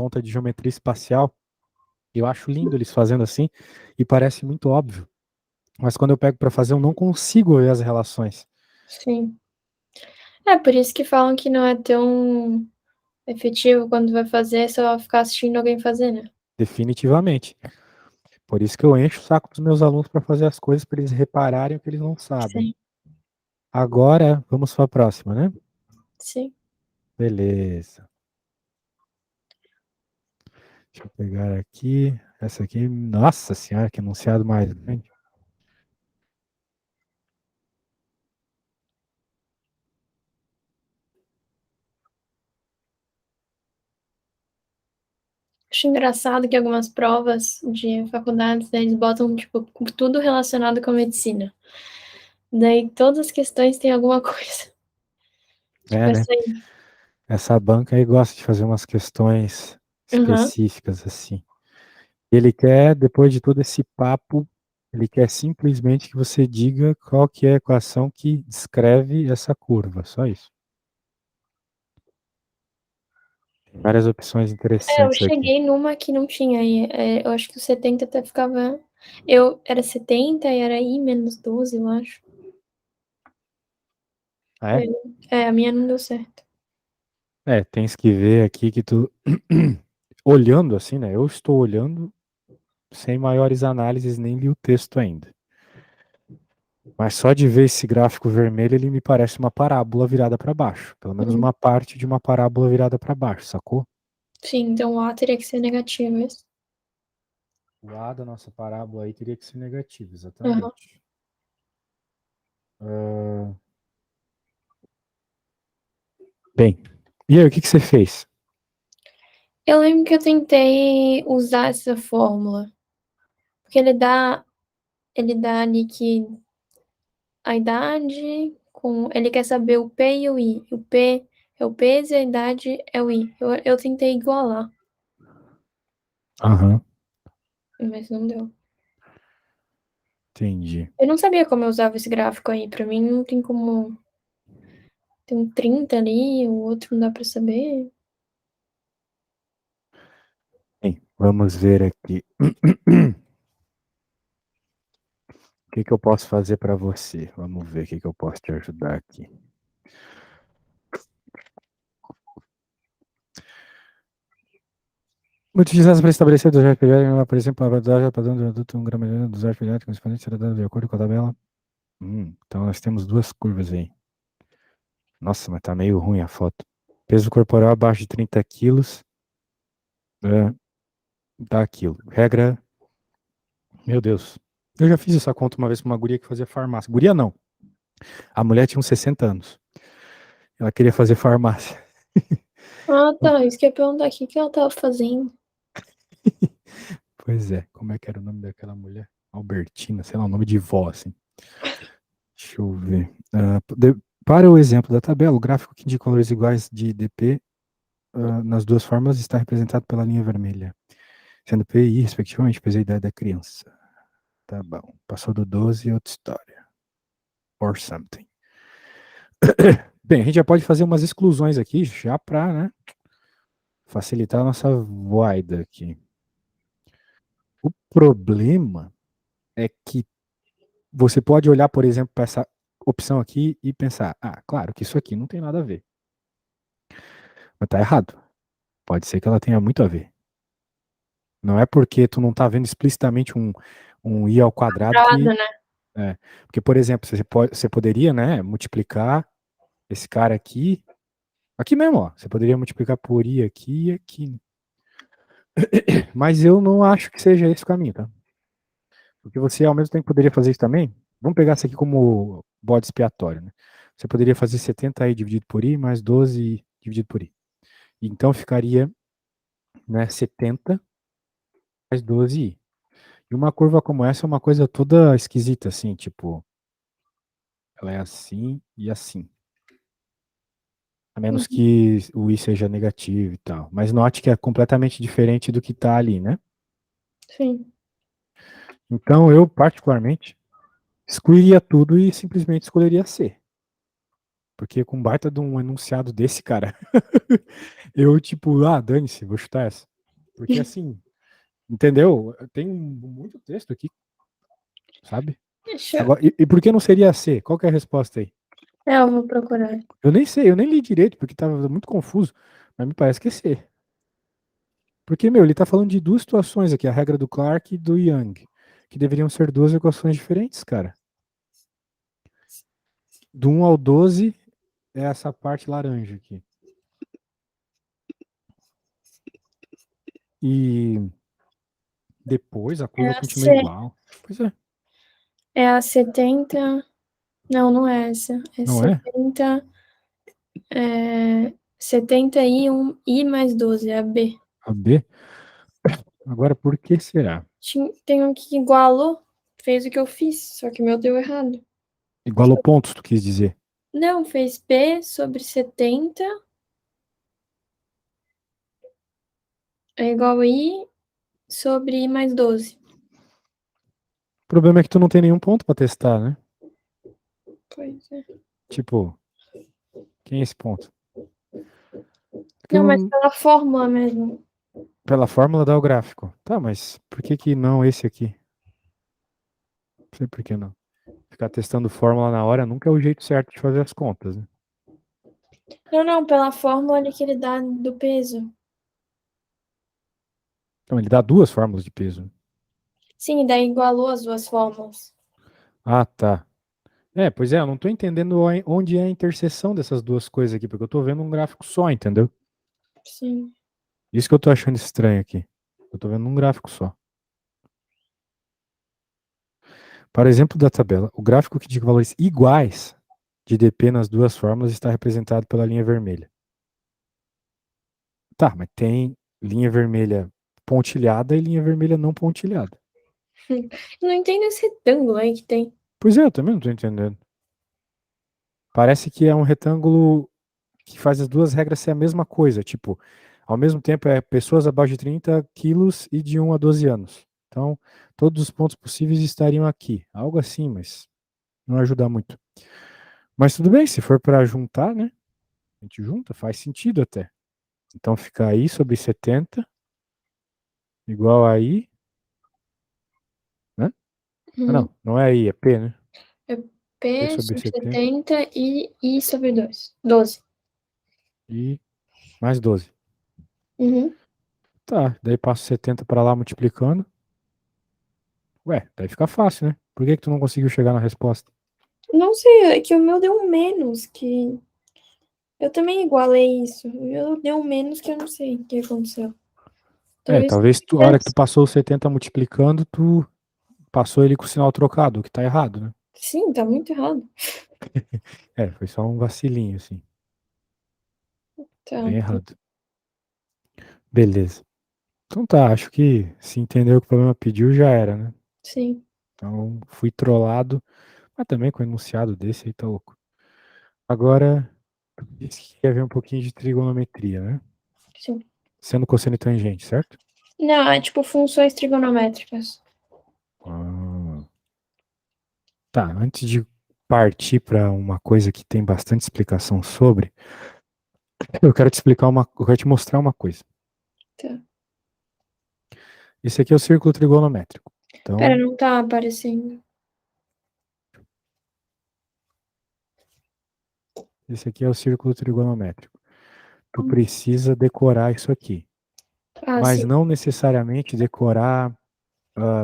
conta de geometria espacial. Eu acho lindo eles fazendo assim e parece muito óbvio. Mas quando eu pego para fazer, eu não consigo ver as relações. Sim. É por isso que falam que não é tão efetivo quando vai fazer, é só ficar assistindo alguém fazer, né? Definitivamente. Por isso que eu encho o saco dos meus alunos para fazer as coisas, para eles repararem o que eles não sabem. Sim. Agora, vamos para a próxima, né? Sim. Beleza. Deixa eu pegar aqui. Essa aqui, nossa senhora, que enunciado mais grande. Acho engraçado que algumas provas de faculdades, né, eles botam, tipo, tudo relacionado com a medicina. Daí todas as questões têm alguma coisa. Tipo, É, né? essa aí. Essa banca aí gosta de fazer umas questões Uhum. específicas, assim. Ele quer, depois de todo esse papo, ele quer simplesmente que você diga qual que é a equação que descreve essa curva, só isso. Tem várias opções Eu interessantes aqui. cheguei numa que não tinha aí. Eu acho que o 70 até ficava. Eu era 70 e era I menos 12, eu acho. Ah, é? A minha não deu certo. É, tens que ver aqui que tu, olhando assim, né? Eu estou olhando sem maiores análises, nem li o texto ainda. Mas só de ver esse gráfico vermelho, ele me parece uma parábola virada para baixo. Pelo menos Uhum. uma parte de uma parábola virada para baixo, sacou? Sim, então o A teria que ser negativo. Isso. O A da nossa parábola aí teria que ser negativo, Uhum. exatamente. Ah, bem, e aí, o que que você fez? Eu lembro que eu tentei usar essa fórmula. Porque ele dá ali que a idade com. Ele quer saber o P e o I. O P é o peso e a idade é o I. Eu tentei igualar, Aham, mas não deu. entendi. Eu não sabia como eu usava esse gráfico aí. Pra mim não tem como. Tem um 30 ali, o outro não dá pra saber. Bem, vamos ver aqui. O que que eu posso fazer para você? Vamos ver o que que eu posso te ajudar aqui. Utilizadas para estabelecer dos arcos periódicos, por exemplo, a dose padrão do adulto, um grama dos arcos periódicos correspondente será dado de acordo com a tabela. Então nós temos duas curvas aí. Nossa, mas tá meio ruim a foto. Peso corporal abaixo de 30 quilos dá aquilo. Regra, meu Deus. Eu já fiz essa conta uma vez com uma guria que fazia farmácia. Guria não. A mulher tinha uns 60 anos. Ela queria fazer farmácia. Ah, tá. Isso que eu ia perguntar aqui o que ela tava fazendo. Pois é, como é que era o nome daquela mulher? Albertina, sei lá, o nome de vó, assim. Deixa eu ver. Para o exemplo da tabela, o gráfico que indica valores iguais de DP nas duas formas está representado pela linha vermelha, sendo P e I, respectivamente, peso e idade da criança. Tá bom. Passou do 12 outra história. Or something. Bem, a gente já pode fazer umas exclusões aqui, já para, né, facilitar a nossa voida aqui. O problema é que você pode olhar, por exemplo, para essa opção aqui e pensar, ah, claro que isso aqui não tem nada a ver. Mas tá errado. Pode ser que ela tenha muito a ver. Não é porque tu não tá vendo explicitamente um i ao quadrado Nada, que. né? É, porque, por exemplo, você poderia, né, multiplicar esse cara aqui. Aqui mesmo, ó. Você poderia multiplicar por i aqui e aqui. Mas eu não acho que seja esse o caminho, tá? Porque você, ao mesmo tempo, poderia fazer isso também. Vamos pegar isso aqui como bode expiatório, né? Você poderia fazer 70i dividido por i mais 12 dividido por i. Então ficaria, né, 70 mais 12i. E uma curva como essa é uma coisa toda esquisita, assim, tipo, ela é assim e assim. A menos Uhum. que o i seja negativo e tal. Mas note que é completamente diferente do que tá ali, né? Sim. Então eu, particularmente, excluiria tudo e simplesmente escolheria C. Porque com baita de um enunciado desse, cara, eu, tipo, dane-se, vou chutar essa. Porque assim, entendeu? Tem muito texto aqui, sabe? Deixa eu... Agora, e por que não seria C? Qual que é a resposta aí? Eu vou procurar. Eu nem sei, eu nem li direito, porque tava muito confuso, mas me parece que é C. Porque, meu, ele tá falando de duas situações aqui, a regra do Clark e do Young, que deveriam ser duas equações diferentes, cara. Do 1 ao 12 é essa parte laranja aqui. E depois a É curva a continua C. igual. Pois é, É a 70. Não, não é essa. É não é? 70. É 70 e 1 I mais 12, é a B. A B. Agora, por que será? Tem um que igualou, fez o que eu fiz, só que o meu deu errado. Igualou pontos, tu quis dizer. Não, fez B sobre 70 é igual a I sobre I mais 12. O problema é que tu não tem nenhum ponto pra testar, né? Pois é. Tipo, quem é esse ponto? Porque Não, mas não, pela fórmula mesmo. pela fórmula dá o gráfico. Tá, mas por que que não esse aqui? Não sei por que não. Ficar testando fórmula na hora nunca é o jeito certo de fazer as contas, né? Não, não, pela fórmula ali que ele dá do peso. Então, ele dá duas fórmulas de peso. Sim, daí igualou as duas fórmulas. Ah, tá. É, pois é, eu não tô entendendo onde é a interseção dessas duas coisas aqui, porque eu tô vendo um gráfico só, entendeu? Sim. Isso que eu tô achando estranho aqui. Eu tô vendo um gráfico só. Para exemplo da tabela, o gráfico que indica valores iguais de dp nas duas fórmulas está representado pela linha vermelha. Tá, mas tem linha vermelha pontilhada e linha vermelha não pontilhada. Não entendo esse retângulo aí que tem. Pois é, eu também não tô entendendo. Parece que é um retângulo que faz as duas regras ser a mesma coisa. Tipo, ao mesmo tempo é pessoas abaixo de 30 quilos e de 1 a 12 anos. Então, todos os pontos possíveis estariam aqui. Algo assim, mas não ajuda muito. Mas tudo bem, se for para juntar, né? A gente junta, faz sentido até. Então fica I sobre 70 igual a I, né? Ah, Uhum. não é I, é P, né? É P P sobre sobre 70 70 e I sobre 2. 12. e mais 12. Uhum. Tá, daí passo 70 para lá multiplicando. Ué, daí fica fácil, né? Por que que tu não conseguiu chegar na resposta? Não sei, é que o meu deu um menos, que eu também igualei isso. O meu deu um menos que eu não sei o que aconteceu. É, Talvez talvez a hora que tu passou o 70 multiplicando, tu passou ele com o sinal trocado, o que tá errado, né? sim, tá muito errado. É, foi só um vacilinho, assim. Tá, Bem errado. Beleza. Então tá, acho que se entendeu o que o problema pediu, já era, né? sim, Então, fui trollado, mas também com um enunciado desse aí tá louco. Agora, tu disse que quer ver um pouquinho de trigonometria, né? sim. Sendo cosseno e tangente, certo? Não, é tipo funções trigonométricas. Ah, tá, antes de partir para uma coisa que tem bastante explicação sobre, eu quero te mostrar uma coisa. Tá. Esse aqui é o círculo trigonométrico. Pera, Então, não tá aparecendo. esse aqui é o círculo trigonométrico. Tu precisa decorar isso aqui, Ah, mas sim. não necessariamente decorar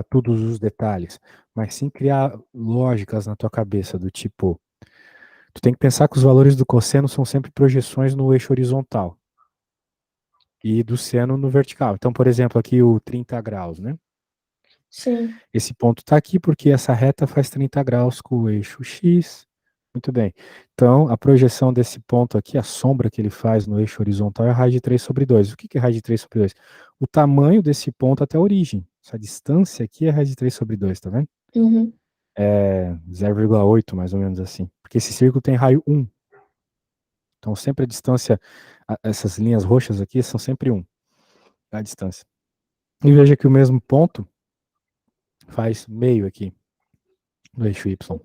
todos os detalhes, mas sim criar lógicas na tua cabeça do tipo, tu tem que pensar que os valores do cosseno são sempre projeções no eixo horizontal e do seno no vertical. Então, por exemplo, aqui o 30 graus, né? Sim. Esse ponto está aqui porque essa reta faz 30 graus com o eixo X. Muito bem. Então, a projeção desse ponto aqui, a sombra que ele faz no eixo horizontal é a raiz de 3 sobre 2. O que é raiz de 3 sobre 2? O tamanho desse ponto até a origem. Essa distância aqui é raiz de 3 sobre 2, tá vendo? Uhum. É 0,8 mais ou menos assim. Porque esse círculo tem raio 1. Então, sempre a distância, essas linhas roxas aqui são sempre 1, a distância. E veja que o mesmo ponto faz meio aqui no eixo Y.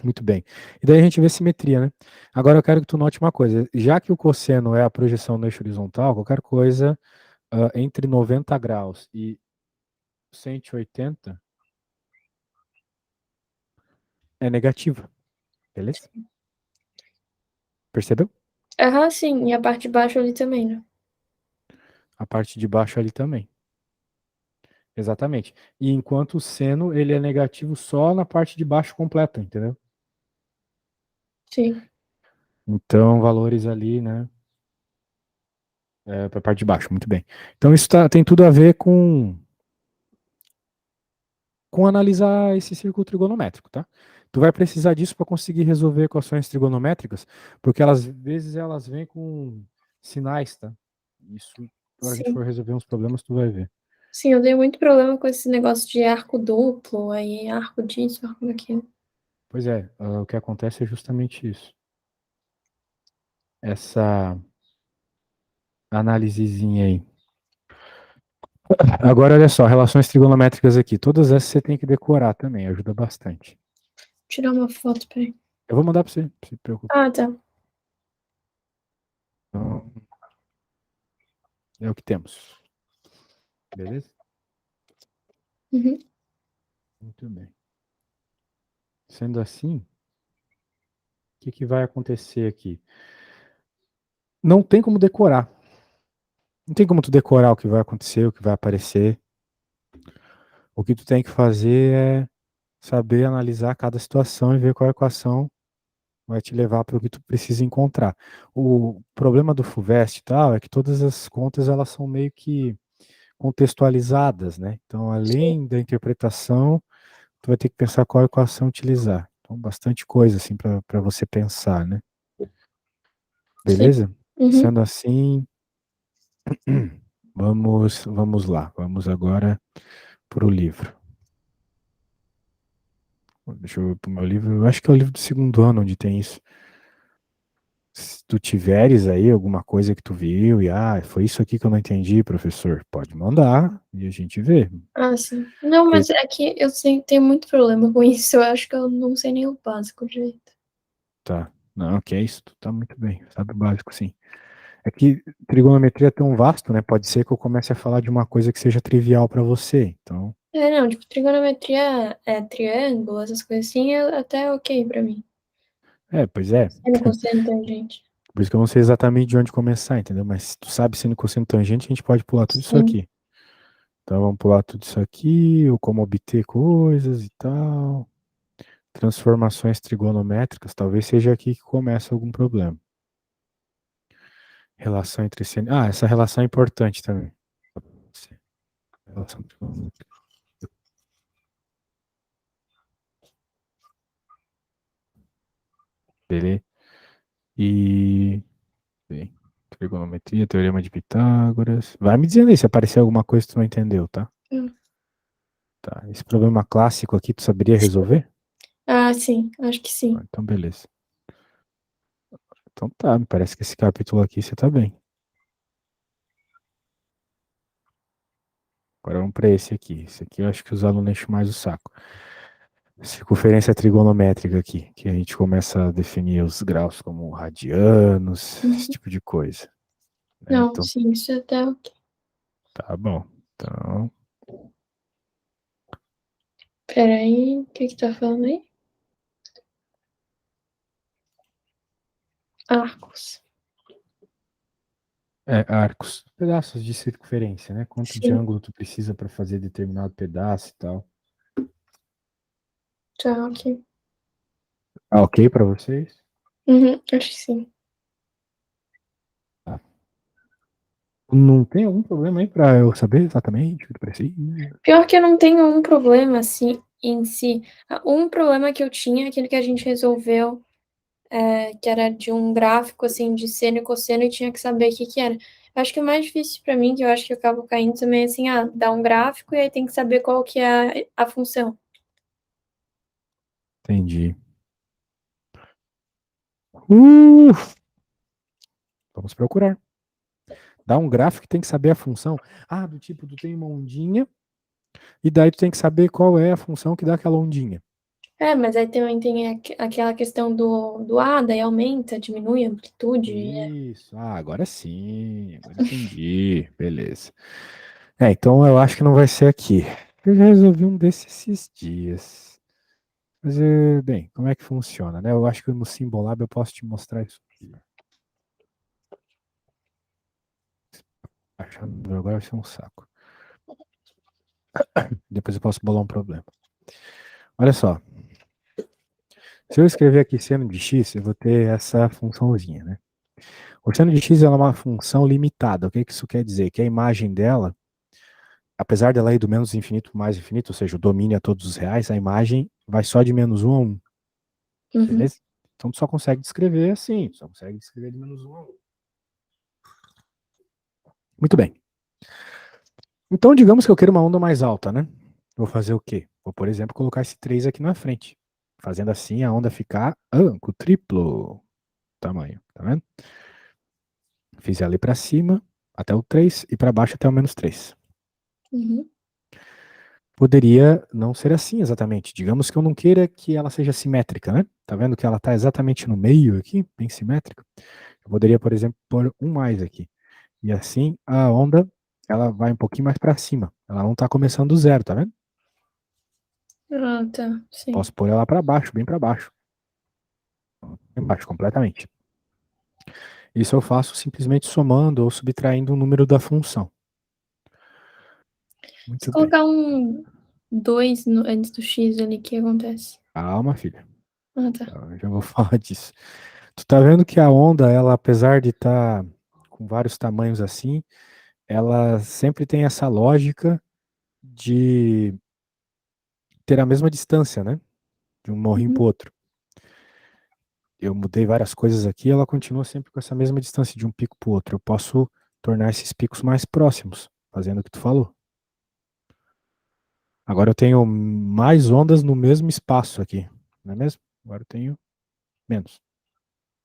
Muito bem. E daí a gente vê simetria, né? Agora eu quero que tu note uma coisa. Já que o cosseno é a projeção no eixo horizontal, qualquer coisa entre 90 graus e 180 é negativa, beleza? Percebeu? Aham, sim. E a parte de baixo ali também, né? A parte de baixo ali também. Exatamente. E enquanto o seno, ele é negativo só na parte de baixo completa, entendeu? Sim. Então, valores ali, né? Para a parte de baixo, muito bem. Então, isso tem tudo a ver com analisar esse círculo trigonométrico, tá? Tu vai precisar disso para conseguir resolver equações trigonométricas, porque às vezes elas vêm com sinais, tá? Isso, quando a gente Sim. for resolver uns problemas, tu vai ver. Sim, eu dei muito problema com esse negócio de arco duplo, aí arco disso, arco daquilo. Pois é, o que acontece é justamente isso. Essa análisezinha aí. Agora, olha só, relações trigonométricas aqui. Todas essas você tem que decorar também, ajuda bastante. Tirar uma foto, peraí. Eu vou mandar para você, não se preocupe. Ah, tá. Então, é o que temos. Beleza? Uhum. Muito bem. Sendo assim, o que vai acontecer aqui? Não tem como decorar. Não tem como tu decorar o que vai acontecer, o que vai aparecer. O que tu tem que fazer é saber analisar cada situação e ver qual equação vai te levar para o que tu precisa encontrar. O problema do FUVEST e tal é que todas as contas elas são meio que contextualizadas, né? Então, Sim, além da interpretação, tu vai ter que pensar qual equação utilizar. Então, bastante coisa assim para você pensar, né? sim. Beleza? Uhum. Sendo assim, vamos lá. Vamos agora para o livro. Deixa eu ver pro meu livro. Eu acho que é o livro do segundo ano onde tem isso. Se tu tiveres aí alguma coisa que tu viu e foi isso aqui que eu não entendi, professor, pode mandar e a gente vê. Ah, sim. Não, Porque, mas é que eu sei, tenho muito problema com isso. Eu acho que eu não sei nem o básico direito. tá, não, que é isso, tu tá muito bem, sabe o básico sim. É que trigonometria é tão vasto, né? Pode ser que eu comece a falar de uma coisa que seja trivial para você. Então, É, não, tipo, trigonometria, triângulo, essas coisas assim, é até ok pra mim. pois é. Seno, cosseno, tangente. Por isso que eu não sei exatamente de onde começar, entendeu? Mas se tu sabe seno, cosseno, tangente, a gente pode pular tudo isso Sim. aqui. Então vamos pular tudo isso aqui, ou como obter coisas e tal. Transformações trigonométricas, talvez seja aqui que começa algum problema. Relação entre seno. Essa relação é importante também. Relação trigonométrica. Beleza? E. Bem, trigonometria, teorema de Pitágoras. Vai me dizendo aí se aparecer alguma coisa que tu não entendeu, tá? Hum. Tá. Esse problema clássico aqui, tu saberia resolver? Ah, sim, acho que sim. Então, beleza. Então tá, me parece que esse capítulo aqui você tá bem. Agora vamos para esse aqui. Esse aqui eu acho que os alunos enchem mais o saco. Circunferência trigonométrica aqui, que a gente começa a definir os graus como radianos, esse Uhum. tipo de coisa, né? Não, Então, sim, isso é até ok. tá bom. Então, Peraí, o que que tá falando aí? Arcos. arcos, pedaços de circunferência, né? Quanto de Sim, ângulo tu precisa para fazer determinado pedaço e tal. tá ok. Ok para vocês? Uhum, acho que sim. Tá. Não tem algum problema aí para eu saber exatamente o que tu precisa? Pior que eu não tenho um problema assim em si. Um problema que eu tinha é aquele que a gente resolveu, que era de um gráfico assim de seno e cosseno e tinha que saber o que que era. Eu acho que o mais difícil pra mim, que eu acho que eu acabo caindo também, é assim, dá um gráfico e aí tem que saber qual que é a função. Entendi. Vamos procurar. Dá um gráfico que tem que saber a função. Do tipo, tu tem uma ondinha, e daí tu tem que saber qual é a função que dá aquela ondinha. Mas aí também tem aquela questão do daí aumenta, diminui a amplitude. Isso. Ah, agora sim. Agora entendi. Beleza. Então eu acho que não vai ser aqui. Eu já resolvi um desses esses dias. Mas, bem, como é que funciona, né? Eu acho que no Symbolab eu posso te mostrar isso aqui. Achando agora vai ser um saco. Depois eu posso bolar um problema. Olha só. Se eu escrever aqui seno de x, eu vou ter essa funçãozinha, né? O seno de x ela é uma função limitada. O que isso quer dizer? Que a imagem dela, apesar dela ir do menos infinito para mais infinito, ou seja, o domínio a todos os reais, a imagem vai só de menos 1 a 1. Uhum. Beleza? Então tu só consegue descrever assim, só consegue descrever de menos 1 a 1. Muito bem. Então, digamos que eu quero uma onda mais alta, né? Vou fazer o quê? Vou, por exemplo, colocar esse 3 aqui na frente. Fazendo assim, a onda ficar com triplo tamanho, tá vendo? Fiz ali para cima, até o 3, e para baixo até o menos 3. Uhum. Poderia não ser assim exatamente. Digamos que eu não queira que ela seja simétrica, né? Tá vendo que ela está exatamente no meio aqui, bem simétrica? Eu poderia, por exemplo, pôr um mais aqui. E assim a onda ela vai um pouquinho mais para cima. Ela não está começando do zero, tá vendo? Ah, tá. Sim. Posso pôr ela para baixo, bem para baixo. Embaixo completamente. Isso eu faço simplesmente somando ou subtraindo o número da função. Se Muito bem. colocar um 2 antes do x ali, o que acontece? Calma, filha. Ah, tá. Eu já vou falar disso. Tu tá vendo que a onda, ela, apesar de estar com vários tamanhos assim, ela sempre tem essa lógica de ter a mesma distância, né? De um morrinho Uhum. pro outro. Eu mudei várias coisas aqui, ela continua sempre com essa mesma distância de um pico pro outro. Eu posso tornar esses picos mais próximos, fazendo o que tu falou. Agora eu tenho mais ondas no mesmo espaço aqui, não é mesmo? Agora eu tenho menos.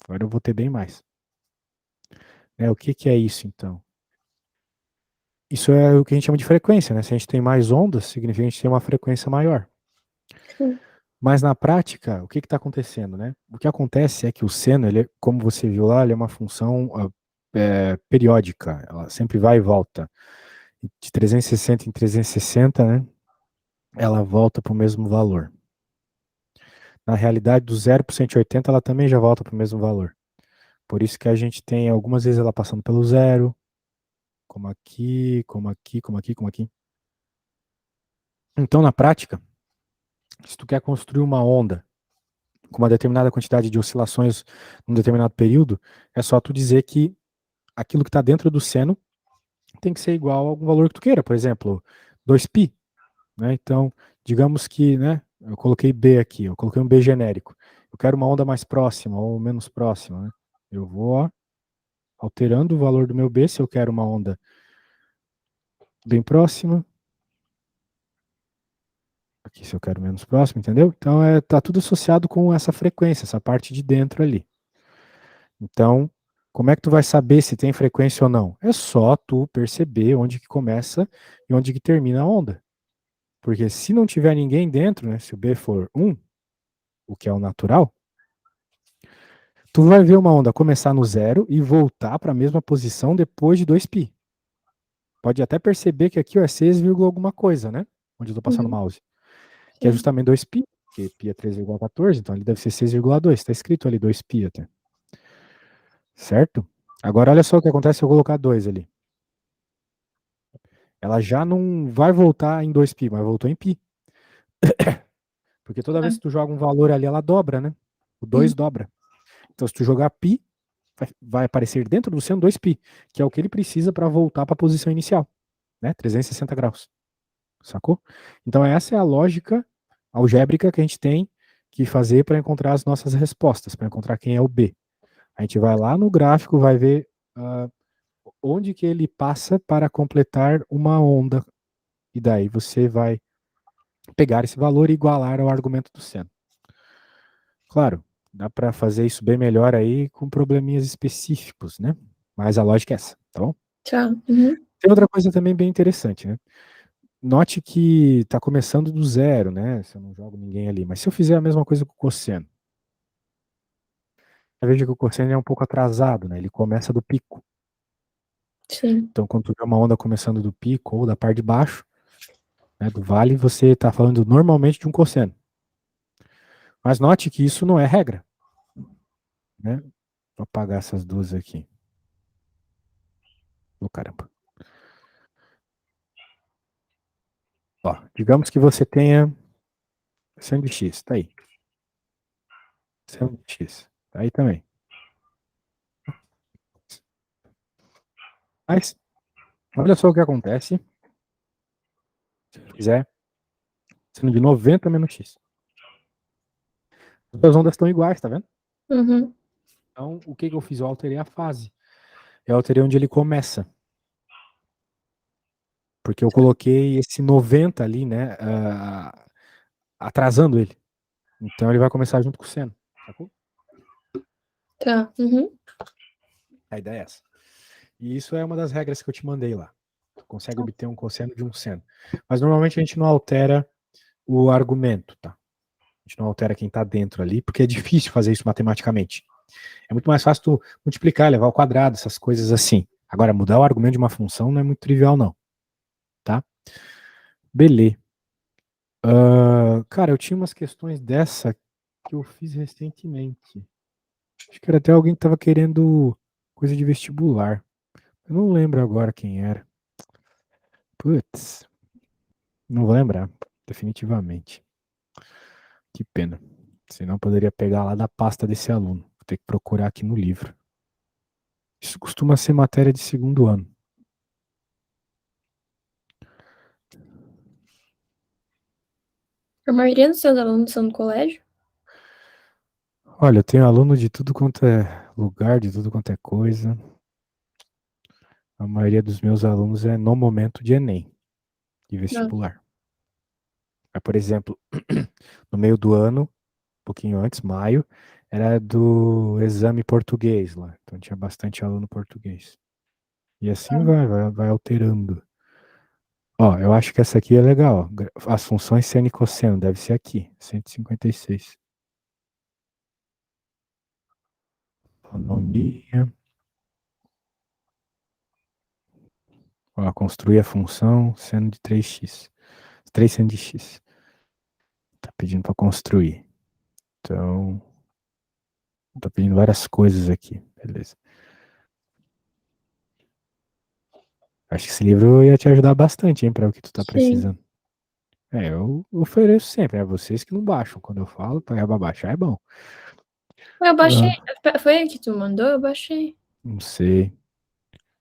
Agora eu vou ter bem mais. O que é isso, então? Isso é o que a gente chama de frequência, né? Se a gente tem mais ondas, significa que a gente tem uma frequência maior. Sim. Mas na prática, o que está acontecendo, né? O que acontece é que o seno, ele, como você viu lá, ele é uma função periódica. Ela sempre vai e volta. De 360 em 360, né? Ela volta para o mesmo valor. Na realidade, do 0 para 180, ela também já volta para o mesmo valor. Por isso que a gente tem algumas vezes ela passando pelo zero, como aqui, como aqui, como aqui, como aqui. Então, na prática, se tu quer construir uma onda com uma determinada quantidade de oscilações num determinado período, é só tu dizer que aquilo que está dentro do seno tem que ser igual a algum valor que tu queira. Por exemplo, 2π. Né? Então, digamos que, né, eu coloquei B aqui, eu coloquei um B genérico. Eu quero uma onda mais próxima ou menos próxima. Né? Eu vou alterando o valor do meu B, se eu quero uma onda bem próxima. Aqui se eu quero menos próximo, entendeu? Então tá tudo associado com essa frequência, essa parte de dentro ali. Então, como é que tu vai saber se tem frequência ou não? É só tu perceber onde que começa e onde que termina a onda. Porque se não tiver ninguém dentro, né, se o B for 1, o que é o natural, tu vai ver uma onda começar no zero e voltar para a mesma posição depois de 2π. Pode até perceber que aqui ó, é 6, alguma coisa, né? Onde eu estou passando o Uhum. mouse. Que é Sim. justamente 2π, porque π é 3,14, então ele deve ser 6,2. Está escrito ali 2π até. Certo? Agora olha só o que acontece se eu colocar 2 ali. Ela já não vai voltar em 2π, mas voltou em π. Porque toda vez que tu joga um valor ali, ela dobra, né? O 2 Uhum. dobra. Então se tu jogar π, vai aparecer dentro do seno 2π, que é o que ele precisa para voltar para a posição inicial, né? 360 graus. Sacou? Então essa é a lógica algébrica que a gente tem que fazer para encontrar as nossas respostas, para encontrar quem é o B. A gente vai lá no gráfico, vai ver onde que ele passa para completar uma onda, e daí você vai pegar esse valor e igualar ao argumento do seno. Claro, dá para fazer isso bem melhor aí com probleminhas específicos, né? Mas a lógica é essa, tá bom? Tá. Uhum. Tem outra coisa também bem interessante, né? Note que está começando do zero, né? Se eu não jogo ninguém ali. Mas se eu fizer a mesma coisa com o cosseno, veja que o cosseno é um pouco atrasado, né? Ele começa do pico. Sim. Então, quando tu vê uma onda começando do pico ou da parte de baixo, né, do vale, você está falando normalmente de um cosseno. Mas note que isso não é regra, né? Vou apagar essas duas aqui. Ô, caramba. Ó, digamos que você tenha seno de x, tá aí. Seno de x, tá aí também. Mas, olha só o que acontece se eu fizer seno de 90 menos x. As ondas estão iguais, tá vendo? Uhum. Então, o que eu fiz? Eu alterei a fase. Eu alterei onde ele começa. Porque eu coloquei esse 90 ali, né? Atrasando ele. Então ele vai começar junto com o seno. Sacou? Tá. Uhum. A ideia é essa. E isso é uma das regras que eu te mandei lá. Tu consegue obter um cosseno de um seno. Mas normalmente a gente não altera o argumento, tá? A gente não altera quem tá dentro ali, porque é difícil fazer isso matematicamente. É muito mais fácil tu multiplicar, levar ao quadrado, essas coisas assim. Agora, mudar o argumento de uma função não é muito trivial, não. Tá? Beleza. Cara, eu tinha umas questões dessa que eu fiz recentemente. Acho que era até alguém que tava querendo coisa de vestibular. Eu não lembro agora quem era. Putz, não vou lembrar, definitivamente. Que pena. Senão eu poderia pegar lá da pasta desse aluno. Vou ter que procurar aqui no livro. Isso costuma ser matéria de segundo ano. A maioria dos seus alunos são do colégio? Olha, eu tenho aluno de tudo quanto é lugar, de tudo quanto é coisa. A maioria dos meus alunos é no momento de Enem, de Não. vestibular. Por exemplo, no meio do ano, um pouquinho antes, maio, era do exame português lá. Então tinha bastante aluno português. E assim vai alterando. Ó, eu acho que essa aqui é legal. Ó. As funções seno e cosseno, deve ser aqui, 156. Autonomia. Ó, construir a função seno de 3x. 3 seno de x. Tá pedindo para construir. Então, tá pedindo várias coisas aqui. Beleza. Acho que esse livro ia te ajudar bastante, hein, para o que tu tá Sim. precisando. Eu ofereço sempre, é vocês que não baixam. Quando eu falo, pagar pra baixar é bom. Eu baixei. Ah, Foi aí que tu mandou? Eu baixei. não sei.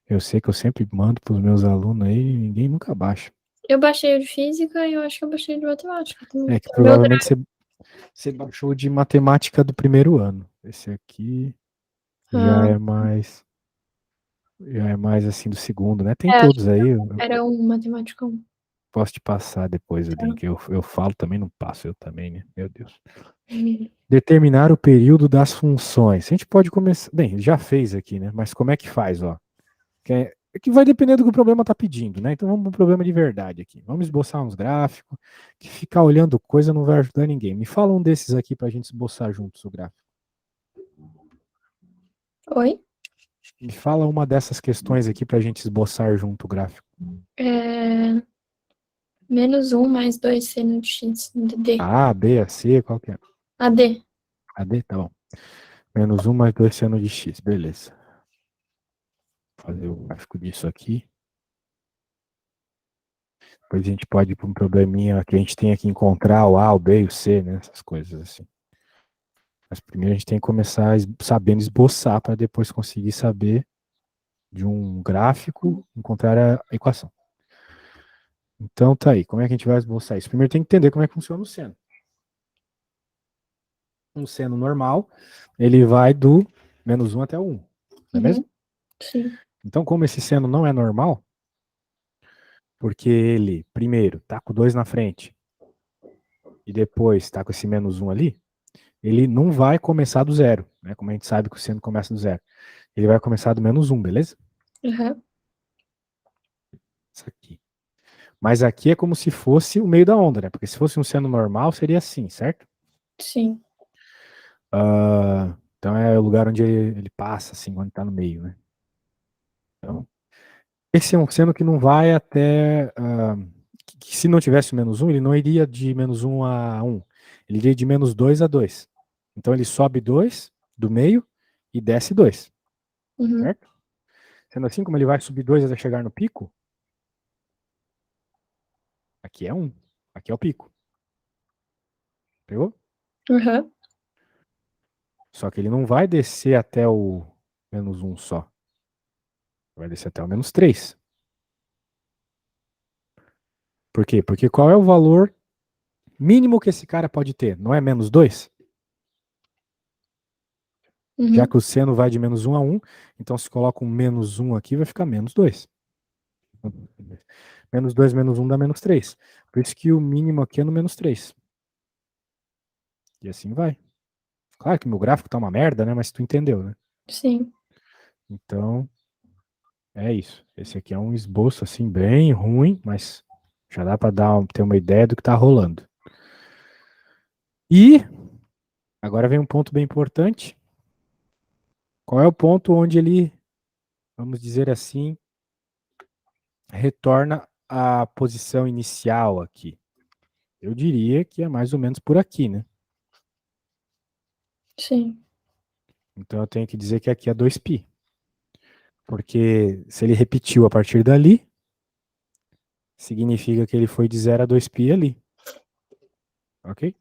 Eu sei que eu sempre mando pros meus alunos aí e ninguém nunca baixa. Eu baixei o de física e eu acho que eu baixei o de matemática também. É que É o meu provavelmente você baixou de matemática do primeiro ano. Esse aqui já ah, é mais, já é mais assim do segundo, né? Tem é, todos aí. Eu era um matemática 1. posso te passar depois o Tá. link. Eu falo também, não passo eu também, né? Meu Deus. Determinar o período das funções. A gente pode começar. Bem, já fez aqui, né? Mas como é que faz, ó? Que vai depender do que o problema está pedindo, né? Então vamos para o problema de verdade aqui. Vamos esboçar uns gráficos, que ficar olhando coisa não vai ajudar ninguém. Me fala um desses aqui para a gente esboçar juntos o gráfico. Oi? Me fala uma dessas questões aqui para a gente esboçar junto o gráfico. É, -1 mais 2 seno de x de d. A, B, A, C, qual que é? A d. A, D, tá bom. -1 mais 2 seno de x, beleza. Vou fazer o gráfico disso aqui. Depois a gente pode ir para um probleminha que a gente tenha que encontrar o A, o B e o C, né? Essas coisas assim. Mas primeiro a gente tem que começar sabendo esboçar para depois conseguir saber de um gráfico encontrar a equação. Então tá aí, como é que a gente vai esboçar isso? Primeiro tem que entender como é que funciona o seno. Um seno normal, ele vai do -1 até o 1, não é mesmo? Uhum. Sim. Então, como esse seno não é normal, porque ele, primeiro, tá com 2 na frente, e depois tá com esse -1 ali, ele não vai começar do zero, né? Como a gente sabe que o seno começa do zero. Ele vai começar do -1, beleza? Uhum. Isso aqui. Mas aqui é como se fosse o meio da onda, né? Porque se fosse um seno normal, seria assim, certo? Sim. Então é o lugar onde ele passa, assim, quando tá no meio, né? Então, esse é um seno que não vai até. Que se não tivesse o menos um, ele não iria de menos um a um. Ele iria de menos 2 a 2. Então ele sobe 2 do meio e desce 2, Uhum. certo? Sendo assim, como ele vai subir 2 até chegar no pico, aqui é um. Aqui é o pico. Pegou? Uhum. Só que ele não vai descer até o menos um só. Vai descer até o menos 3. Por quê? Porque qual é o valor mínimo que esse cara pode ter? Não é menos 2? Já Uhum. que o seno vai de menos um a um, então se coloca um menos um aqui, vai ficar menos 2. Menos 2 menos um dá menos 3. Por isso que o mínimo aqui é no menos 3. E assim vai. Claro que meu gráfico tá uma merda, né? Mas tu entendeu, né? Sim. Então, é isso. Esse aqui é um esboço, assim, bem ruim, mas já dá pra ter uma ideia do que tá rolando. E, agora vem um ponto bem importante. Qual é o ponto onde ele, vamos dizer assim, retorna à posição inicial aqui? Eu diria que é mais ou menos por aqui, né? Sim. Então eu tenho que dizer que aqui é 2π. Porque se ele repetiu a partir dali, significa que ele foi de 0 a 2π ali. Ok?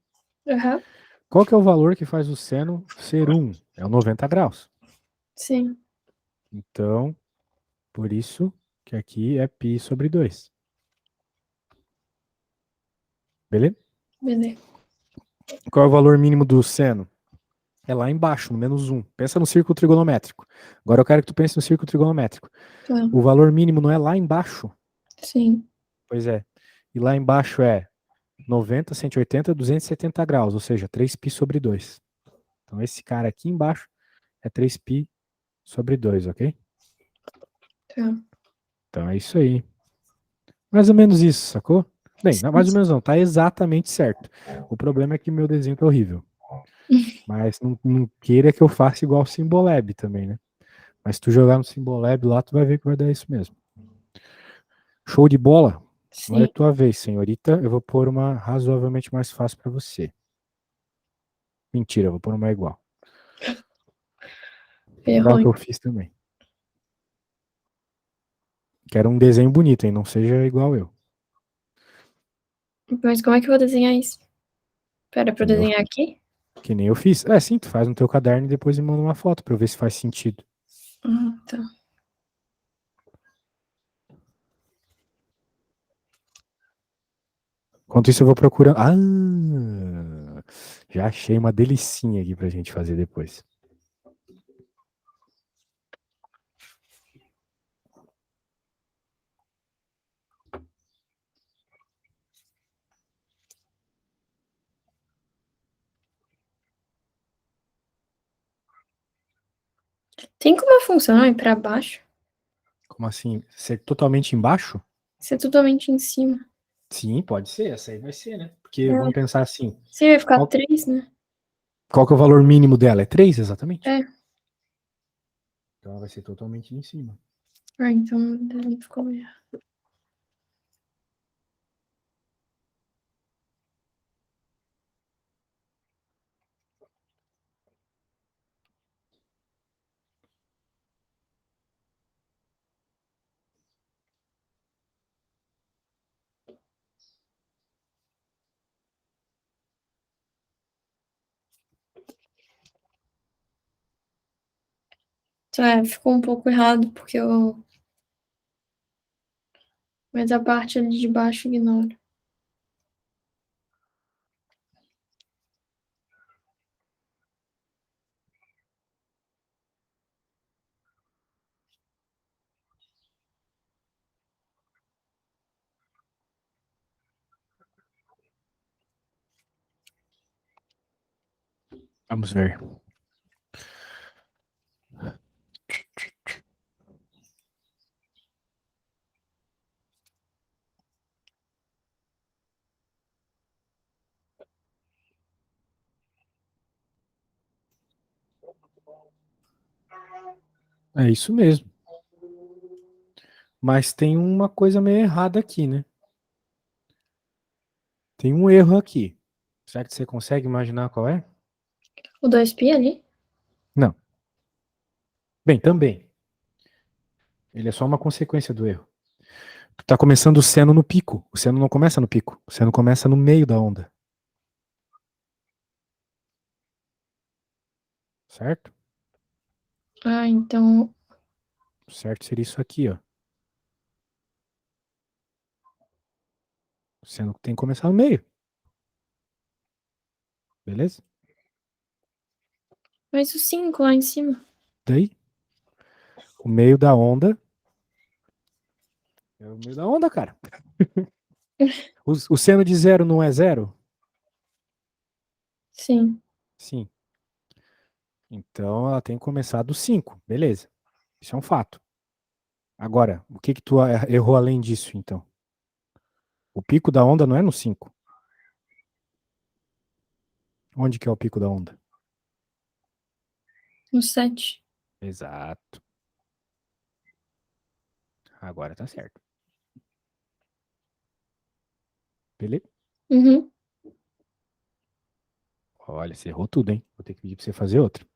Uhum. Qual que é o valor que faz o seno ser 1? É o 90 graus. Sim. Então, por isso que aqui é π sobre 2. Beleza? Beleza. Qual é o valor mínimo do seno? É lá embaixo, no menos 1. Pensa no círculo trigonométrico. Agora eu quero que tu pense no círculo trigonométrico. Tá. O valor mínimo não é lá embaixo? Sim. Pois é. E lá embaixo é 90, 180, 270 graus, ou seja, 3π sobre 2. Então esse cara aqui embaixo é 3π sobre 2, ok? Tá. Então é isso aí. Mais ou menos isso, sacou? Bem, Sim. mais ou menos não, tá exatamente certo. O problema é que meu desenho tá horrível. Mas não queira que eu faça igual o Symbolab também, né? Mas se tu jogar no Symbolab lá, tu vai ver que vai dar isso mesmo. Show de bola? Agora é Sim. tua vez, senhorita. Eu vou pôr uma razoavelmente mais fácil pra você. Mentira, eu vou pôr uma igual. Vou dar o que Ferrou. eu fiz também. Quero um desenho bonito, hein? Não seja igual eu. Mas como é que eu vou desenhar isso? Pera, pra Que eu nem eu, desenhar aqui? que nem eu fiz. É, sim, tu faz no teu caderno e depois me manda uma foto pra eu ver se faz sentido. Tá. Enquanto isso, eu vou procurando. Ah! Já achei uma delicinha aqui pra gente fazer depois. Tem como a função ir pra baixo? Como assim? Ser totalmente embaixo? Ser totalmente em cima. Sim, pode ser. Essa aí vai ser, né? Porque É. vamos pensar assim: Sim, vai ficar qual, 3, né? qual que é o valor mínimo dela? É 3, exatamente? É. Então ela vai ser totalmente em cima. Ah, então daí ficou melhor. Tá, ficou um pouco errado, porque eu. Mas a parte ali de baixo ignora. Vamos ver. É isso mesmo. Mas tem uma coisa meio errada aqui, né? Tem um erro aqui. Será que você consegue imaginar qual é? O 2π ali? Não. Bem, também. Ele é só uma consequência do erro. Tu tá começando o seno no pico. O seno não começa no pico. O seno começa no meio da onda. Certo? Ah, então. O certo seria isso aqui, ó. O seno tem que começar no meio. Beleza? Mas o 5 lá em cima. Daí, o meio da onda. É o meio da onda, cara. O seno de zero não é zero? Sim. Sim. Então ela tem que começar do 5. Beleza. Isso é um fato. Agora, o que que tu errou além disso, então? O pico da onda não é no 5. Onde que é o pico da onda? No 7. Exato. Agora tá certo. Beleza? Uhum. Olha, você errou tudo, hein? Vou ter que pedir pra você fazer outra.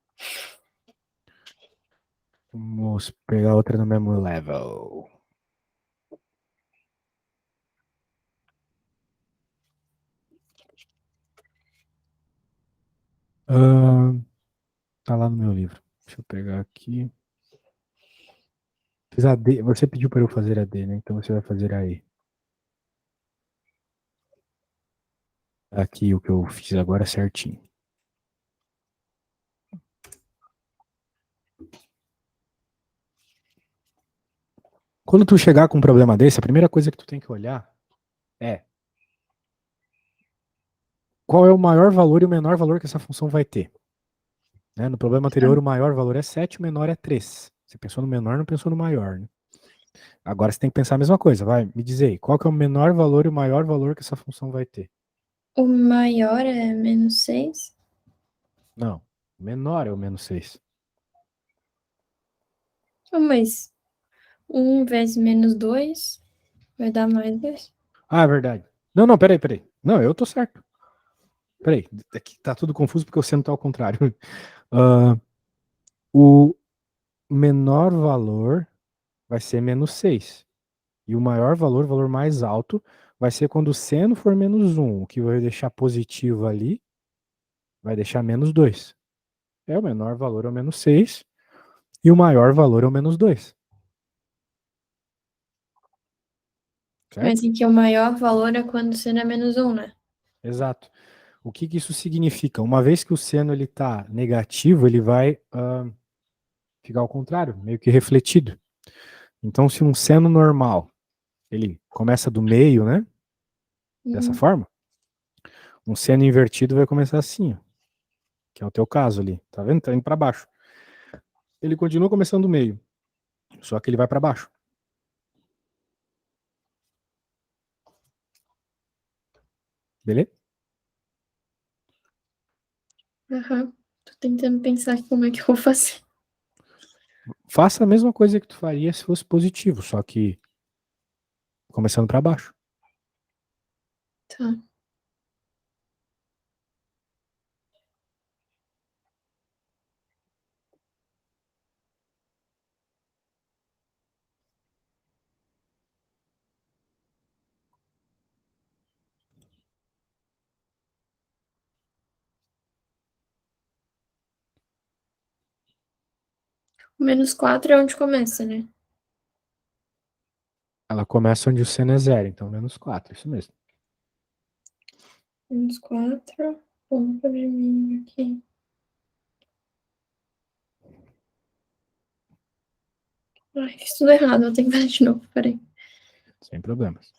Vamos pegar outra no mesmo level. Ah, tá lá no meu livro. Deixa eu pegar aqui. Fiz a D. Você pediu para eu fazer a D, né? Então você vai fazer a E. Aqui o que eu fiz agora certinho. Quando tu chegar com um problema desse, a primeira coisa que tu tem que olhar é qual é o maior valor e o menor valor que essa função vai ter. Né? No problema Tá. anterior, o maior valor é 7, o menor é 3. Você pensou no menor, não pensou no maior. Né? Agora você tem que pensar a mesma coisa. Vai, me dizer aí, qual que é o menor valor e o maior valor que essa função vai ter? O maior é -6. Não, o menor é o menos 6. Oh, mas 1 vezes -2 vai dar -2. Ah, é verdade. Não, não, peraí. Não, eu tô certo. Peraí, aqui tá tudo confuso porque o seno tá ao contrário. Ah, o menor valor vai ser -6. E o maior valor, o valor mais alto, vai ser quando o seno for -1. O que vai deixar positivo ali vai deixar -2. É, o menor valor é o -6 e o maior valor é o -2. Mas Certo? em que o maior valor é quando o seno é -1, né? Exato. O que que isso significa? Uma vez que o seno ele está negativo, ele vai ficar ao contrário, meio que refletido. Então, se um seno normal ele começa do meio, né? Dessa Uhum. forma, um seno invertido vai começar assim, ó, que é o teu caso ali. Tá vendo? Tá indo para baixo. Ele continua começando do meio, só que ele vai para baixo. Beleza? Aham. Tô tentando pensar aqui como é que eu vou fazer. Faça a mesma coisa que tu faria se fosse positivo, só que começando para baixo. Tá. O -4 é onde começa, né? Ela começa onde o seno é zero, então -4, isso mesmo. -4. Vamos pra mim aqui. Ai, fiz tudo errado, vou ter que fazer de novo, peraí. Sem problemas.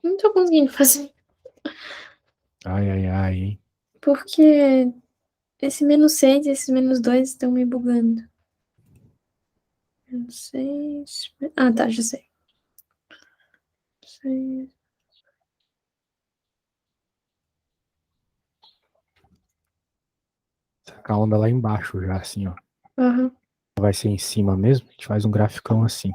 Não tô conseguindo fazer. Ai, ai, ai, hein? Porque esse -6 e esse -2 estão me bugando. -6. Ah, tá, já sei. 6. Saca a onda lá embaixo já, assim, ó. Aham. Vai ser em cima mesmo, a gente faz um graficão assim.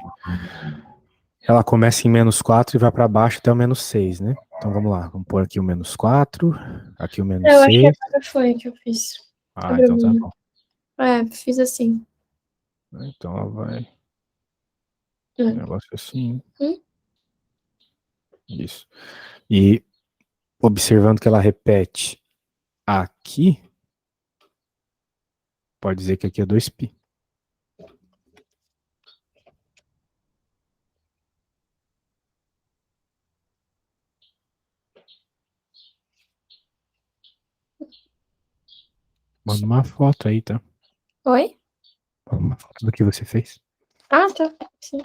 Ela começa em -4 e vai para baixo até o -6, né? Então vamos lá, vamos pôr aqui o -4, aqui o Eu acho que -6. agora foi que eu fiz. Ah, Abre o então tá vinho. bom. É, fiz assim. Então ela vai. Um É. negócio assim. Hum? Isso. E observando que ela repete aqui, pode dizer que aqui é 2π. Manda uma foto aí, tá? Oi? Manda uma foto do que você fez. Ah, tá. Sim.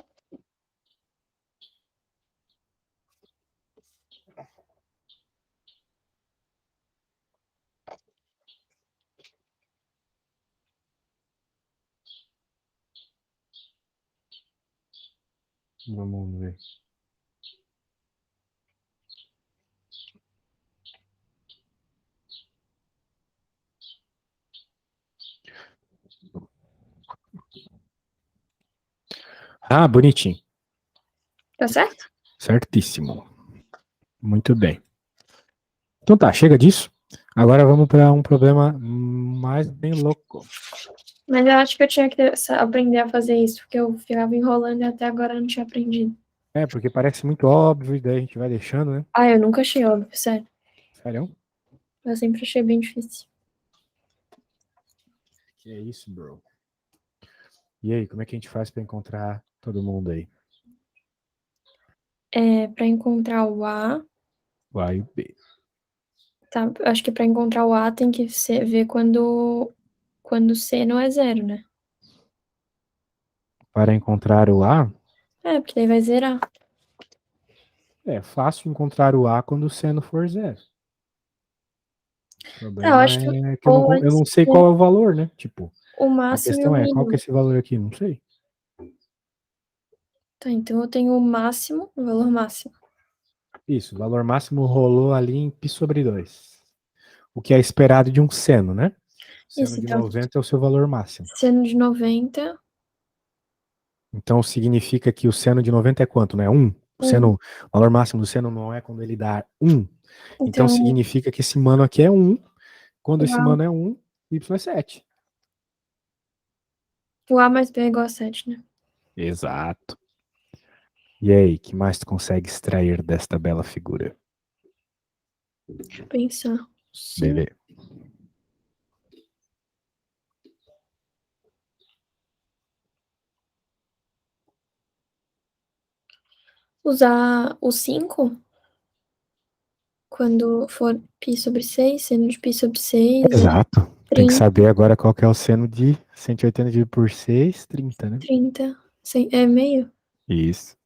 Vamos ver. Ah, bonitinho. Tá certo? Certíssimo. Muito bem. Então tá, chega disso. Agora vamos para um problema mais bem louco. Mas eu acho que eu tinha que aprender a fazer isso, porque eu ficava enrolando e até agora eu não tinha aprendido. É, porque parece muito óbvio e daí a gente vai deixando, né? Ah, eu nunca achei óbvio, sério. Sério? Eu sempre achei bem difícil. Que é isso, bro? E aí, como é que a gente faz para encontrar todo mundo aí? É, pra encontrar o A, O A e o B. tá? Acho que pra encontrar o A tem que ver quando C não é zero, né? Para encontrar o A, É, porque daí vai zerar. é fácil encontrar o A quando o seno for zero. O Tá, eu problema acho que é que eu ou eu antes não sei é qual é o valor, né? Tipo, o a máximo e o questão é, qual que é mínimo. esse valor aqui? Não sei. Tá, então eu tenho o máximo, o valor máximo. Isso, o valor máximo rolou ali em π/2. O que é esperado de um seno, né? Seno Isso, de então, 90 é o seu valor máximo. seno de 90, Então significa que o seno de 90 é quanto, né? 1. O valor máximo do seno não é quando ele dá 1. Então então significa que esse mano aqui é 1. Quando o esse A, mano é 1, y é 7. o A mais B é igual a 7, né? Exato. E aí, que mais tu consegue extrair desta bela figura? Deixa eu pensar. Sim. Beleza. Usar o 5 quando for π/6, seno de π/6 é Exato. Tem que 30, saber agora qual que é o seno de 180 dividido por 6, 30, né? 30, é meio. Isso.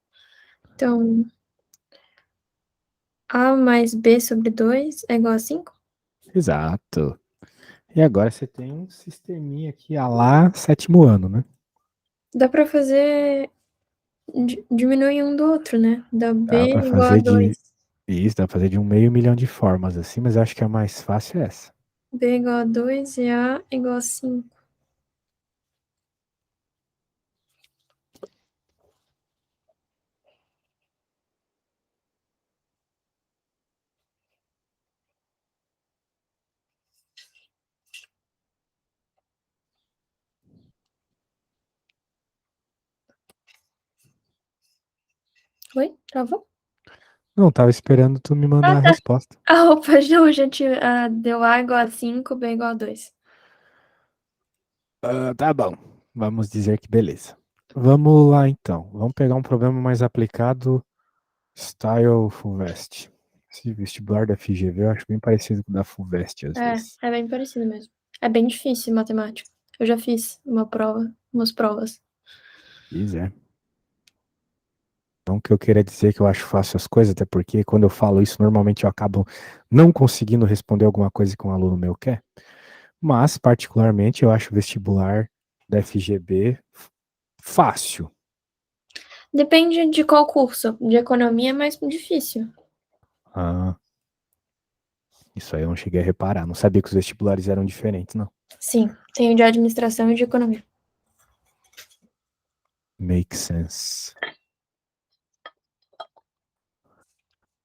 Então, A mais B/2 é igual a 5. Exato. E agora você tem um sisteminha aqui a lá sétimo ano, né? Dá pra fazer diminuir um do outro, né? Dá Dá B pra igual a fazer 2. de isso, dá pra fazer de 500 mil de formas assim, mas eu acho que a mais fácil é essa. B igual a 2 e A igual a 5. Oi? Travou? Não, tava esperando tu me Ah, mandar a tá. resposta. A roupa não, já deu A igual a 5, B igual a 2. Ah, tá bom. Vamos dizer que beleza. Vamos lá então. Vamos pegar um problema mais aplicado, Style Fulvestre. Esse vestibular da FGV eu acho bem parecido com o da Fulvestre às vezes. É bem parecido mesmo. É bem difícil matemática. Eu já fiz umas provas. Pois é. Não que eu queira dizer que eu acho fácil as coisas, até porque quando eu falo isso, normalmente eu acabo não conseguindo responder alguma coisa que um aluno meu quer. Mas, particularmente, eu acho o vestibular da FGB fácil. Depende de qual curso. De economia é mais difícil. Ah, isso aí eu não cheguei a reparar. Não sabia que os vestibulares eram diferentes, não. Sim, tem o de administração e de economia. Make sense.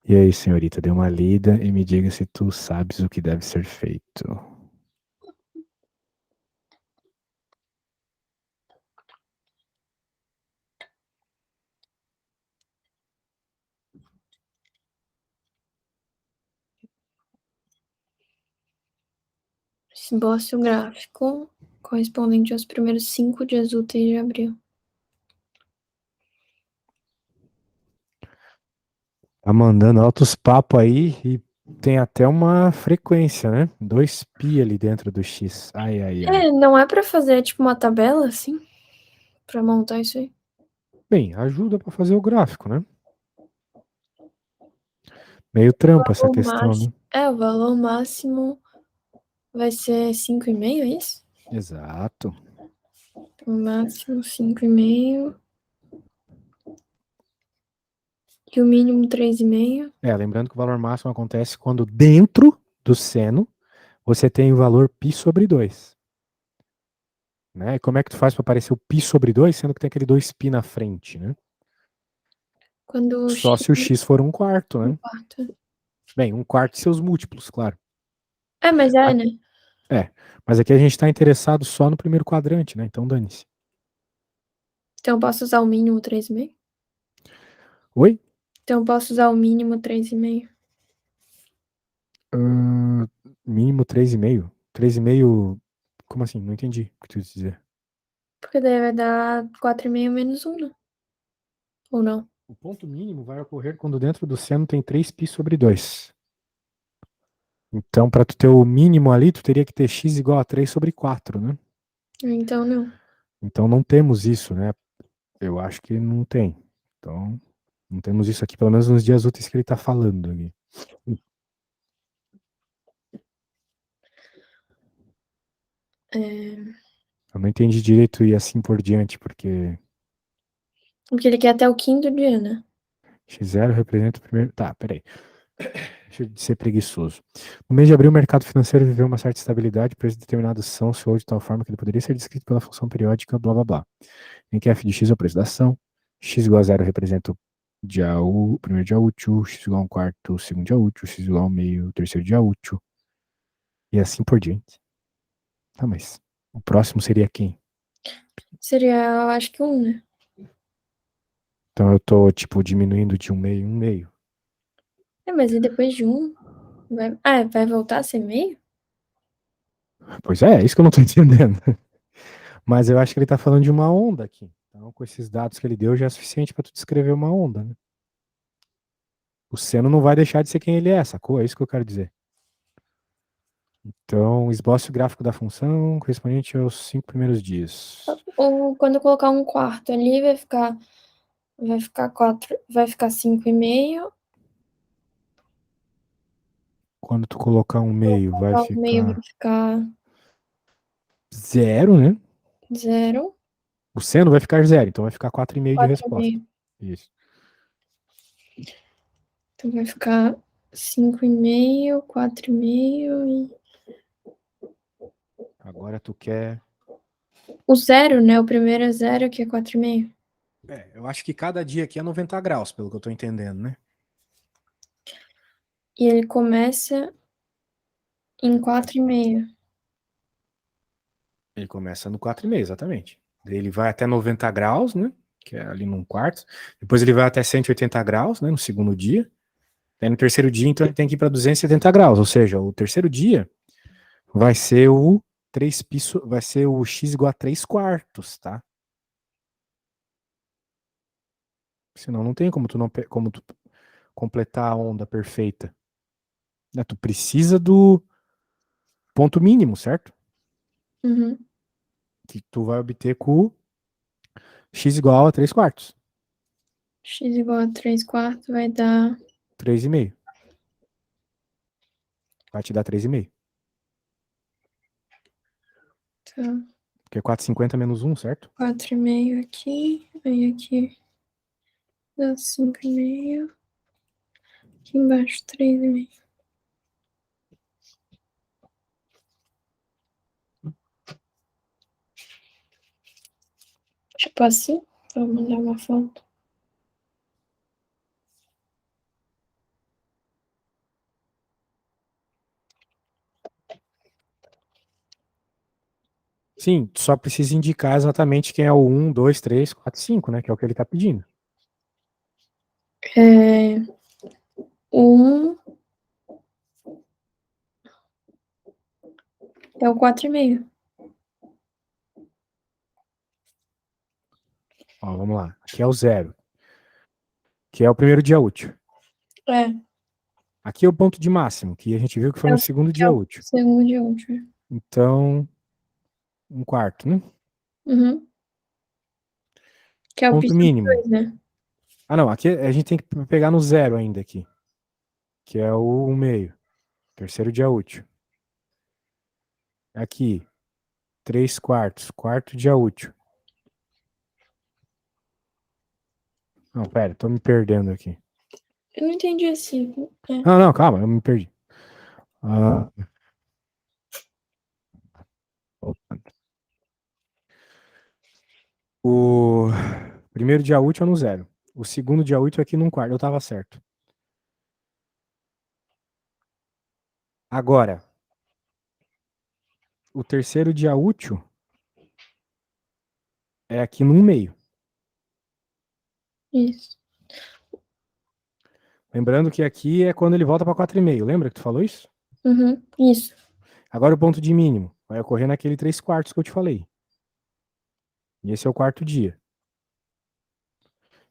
E aí, senhorita, dê uma lida e me diga se tu sabes o que deve ser feito. Esboço gráfico correspondente aos primeiros 5 dias úteis de abril. Tá mandando altos papos aí e tem até uma frequência, né? 2π ali dentro do X. Ai, ai, ai. Não é pra fazer tipo uma tabela assim? Pra montar isso aí? Bem, ajuda pra fazer o gráfico, né? Meio trampo essa O questão, máximo, né? o valor máximo vai ser 5,5, é isso? Exato. O máximo 5,5. E o mínimo 3,5. Lembrando que o valor máximo acontece quando dentro do seno você tem o valor π sobre 2. Né? E como é que tu faz para aparecer o π sobre 2, sendo que tem aquele 2π na frente, né? Quando o x Só se o x for um quarto, é um né? quarto. Bem, um quarto e seus múltiplos, claro. Mas né? É, mas aqui a gente está interessado só no primeiro quadrante, né? Então dane-se. Então eu posso usar o mínimo 3,5? Oi? Então eu posso usar o mínimo 3,5? Mínimo 3,5. 3,5. Como assim? Não entendi o que tu quis dizer. Porque daí vai dar 4,5 menos 1, né? Ou não? O ponto mínimo vai ocorrer quando dentro do seno tem 3π sobre 2. Então, para tu ter o mínimo ali, tu teria que ter x igual a 3 sobre 4, né? Então não. Então não temos isso, né? Eu acho que não tem. Então, não temos isso aqui, pelo menos nos dias úteis que ele está falando aqui. Eu não entendi direito e assim por diante, porque Porque ele quer até o quinto dia, né? x0 representa o primeiro. Tá, peraí. Deixa eu ser preguiçoso. No mês de abril, o mercado financeiro viveu uma certa estabilidade, preços determinados são se de tal forma que ele poderia ser descrito pela função periódica, blá blá blá. Em que f de x é o preço da ação, x igual a zero representa o primeiro dia útil, x igual a um quarto, o segundo dia útil, x igual a um meio, o terceiro dia útil, e assim por diante. Tá, mas o próximo seria quem? Seria, eu acho que 1, né? Então eu tô, tipo, diminuindo de um meio. Mas e depois de 1? Vai voltar a ser meio? Pois é isso que eu não tô entendendo. Mas eu acho que ele tá falando de uma onda aqui. Então, com esses dados que ele deu, já é suficiente para tu descrever uma onda, né? O seno não vai deixar de ser quem ele é, sacou? É isso que eu quero dizer. Então, esboce o gráfico da função correspondente aos 5 primeiros dias. Ou quando eu colocar um quarto ali, vai ficar 4, vai ficar 5,5. Quando tu colocar um meio, vai Colocar o meio vai ficar ficar zero, né? 0, O seno vai ficar zero, então vai ficar 4,5 de resposta. 4,5. Isso. Então vai ficar 5,5, 4,5 e... Agora tu quer. O 0, né? O primeiro é 0, que é 4,5. Eu acho que cada dia aqui é 90 graus, pelo que eu tô entendendo, né? E ele começa em 4,5. Ele começa no 4,5, exatamente. Daí ele vai até 90 graus, né? Que é ali num quarto. Depois ele vai até 180 graus, né? No segundo dia. Aí no terceiro dia, então, ele tem que ir para 270 graus. Ou seja, o terceiro dia vai ser o 3π, vai ser o x igual a 3 quartos, tá? Senão não tem como tu, não, como tu completar a onda perfeita. Né? Tu precisa do ponto mínimo, certo? Uhum. Que tu vai obter com x igual a 3 quartos. x igual a 3 quartos vai dar 3,5. Vai te dar 3,5. tá, Porque é 4,50 menos 1, certo? 4,5 aqui, aí aqui dá 5,5, aqui embaixo 3,5. Tipo assim, vou mandar uma foto. Sim, tu só precisa indicar exatamente quem é o 1, 2, 3, 4, 5, né? Que é o que ele tá pedindo. É, o 1 é o 4,5. Ó, vamos lá. Aqui é o 0, que é o primeiro dia útil. É, Aqui é o ponto de máximo, que a gente viu que foi é no o, segundo é dia o útil. segundo de último. Então, 1/4, né? Uhum. Que é o Ponto piso mínimo. 2, né? Ah, não. Aqui a gente tem que pegar no 0 ainda aqui. Que é o 1/2. Terceiro dia útil. Aqui, 3/4. Quarto dia útil. Não, pera, tô me perdendo aqui. Eu não entendi assim. É. Não, não, calma, eu me perdi. Ah, o primeiro dia útil é no 0. O segundo dia útil é aqui no 1/4. Eu tava certo. Agora, o terceiro dia útil é aqui no 1/2. Isso. Lembrando que aqui é quando ele volta para 4,5. Lembra que tu falou isso? Uhum. Isso. Agora o ponto de mínimo vai ocorrer naquele 3/4 que eu te falei. E esse é o quarto dia.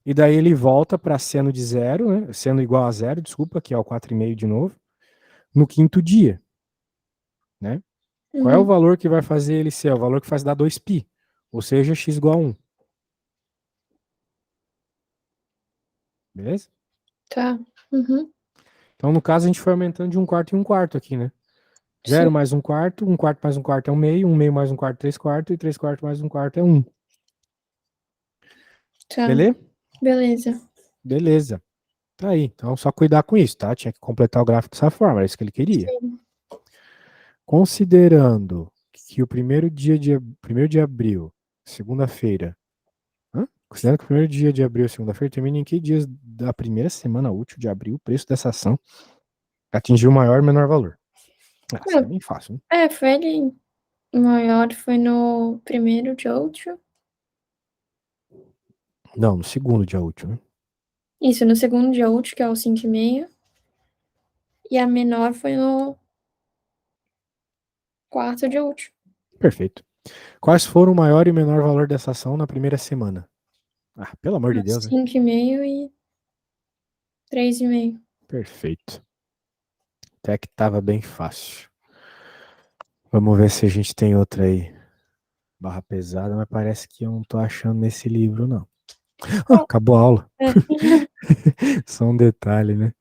E daí ele volta para seno de 0, né? Seno igual a 0, desculpa, que é o 4,5 de novo, no quinto dia, né? Qual é o Uhum. valor que vai fazer ele ser? É o valor que faz dar 2π, ou seja, x igual a 1. Beleza? Tá. Uhum. Então, no caso, a gente foi aumentando de 1/4 em 1/4 aqui, né? Sim. 0 mais 1/4, 1/4 mais 1/4 é 1/2, 1/2 mais 1/4, 3/4, e 3/4 mais 1/4 é 1. Tá. Beleza? Beleza. Beleza. Tá aí. Então, só cuidar com isso, tá? Tinha que completar o gráfico dessa forma, era isso que ele queria. Sim. Considerando que o primeiro de abril, segunda-feira, considerando que o primeiro dia de abril, segunda-feira, termina em que dias da primeira semana útil de abril o preço dessa ação atingiu o maior ou menor valor? Ah, isso é bem fácil, né? Foi ele. O maior foi no primeiro de outro. Não, no segundo dia útil, né? Isso, no segundo dia útil, que é o 5,5. E a menor foi no quarto dia útil. Perfeito. Quais foram o maior e o menor valor dessa ação na primeira semana? Ah, pelo amor de Deus, né? 5,5 e 3,5. Perfeito. Até que tava bem fácil. Vamos ver se a gente tem outra aí. Barra pesada, mas parece que eu não tô achando nesse livro, não. Ah, acabou a aula. É. Só um detalhe, né?